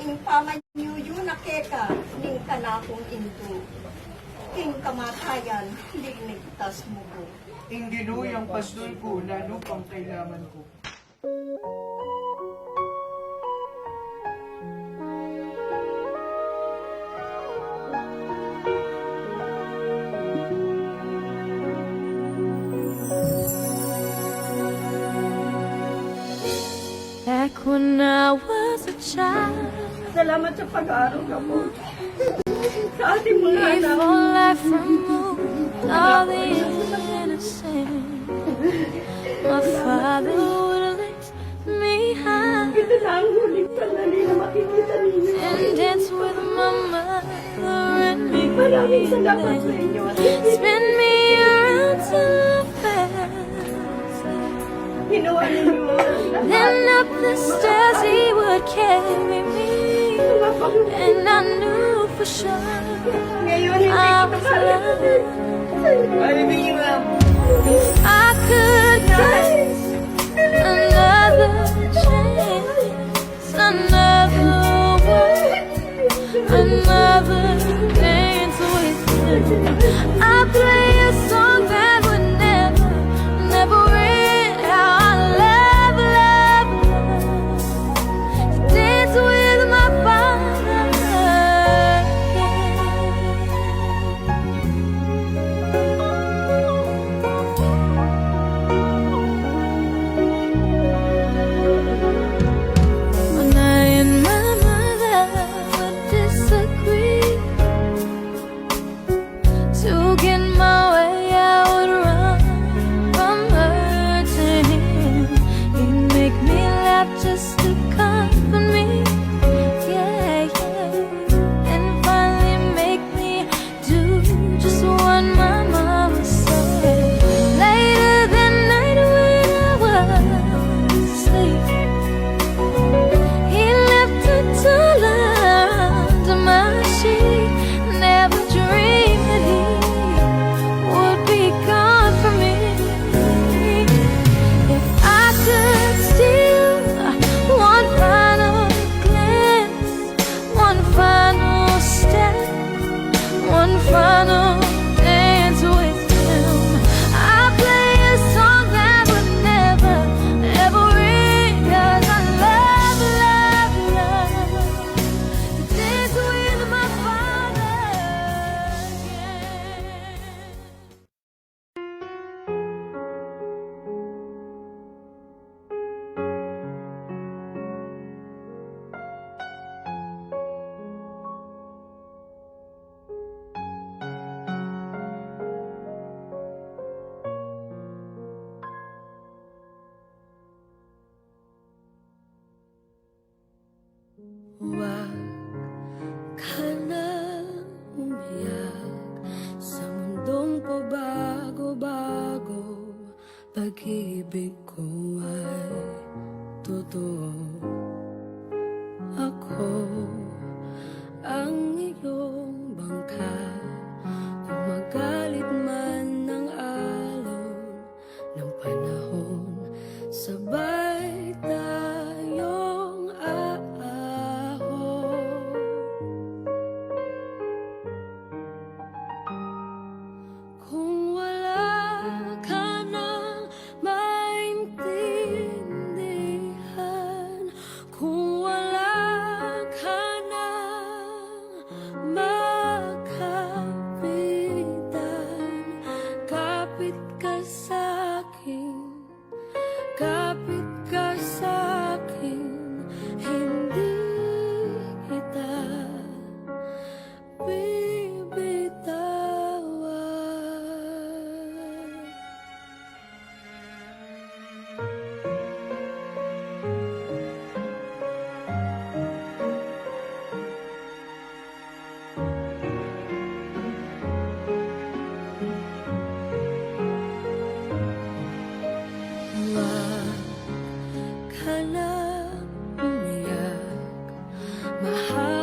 ing pamanyuyo na keka, ning kanakong indo. Ing kamatayan, ligtas mo ko. Ing ginuyang pastor ko, lalo pang kailangan ko. Back when I was a child, Salamat sa pag-aaral ka po. Sa ating mga anak. before life removed all the innocent, my father would lift me high Ito na ang huling sandali na makikita ninyo. and dance with my mother and me. Maraming salamat sa inyo. Spin me around till I fell. Ginawa ninyo ang Then up the stairs he would carry me, and I knew for sure Ngayon, hindi I ko was nakalala. loved. If I could get another chance, another word, another dance with you, I'd play a song that would never, never end. How I love, love, love to dance with my father again. When I and my mother would disagree, to get my way I would run from her to him. He'd make me laugh just to comfort me, yeah, yeah, and finally make me do just what my mama said. Later that night when I was asleep, he left a dollar under my sheet. Never dreamed that he would be gone from me. If I could steal one final glance, one final step, one final dance with him, I'd play a song that would never, ever end. 'Cause I love, love, love to dance with my father again. Huwag ka na umiyak sa mundong pabago-bago. Pag-ibig ko ay totoo. Ako ang iyong bangka. Kung magalit man ng alon ng panahon, sabay tayong aahon. Kung wala ka nang maintindihan, kung wala ka nang makapitan, kapit ka sa'kin, kapit ka sa'kin, hindi kita bibitawan. Huwag ka na umiyak, mahal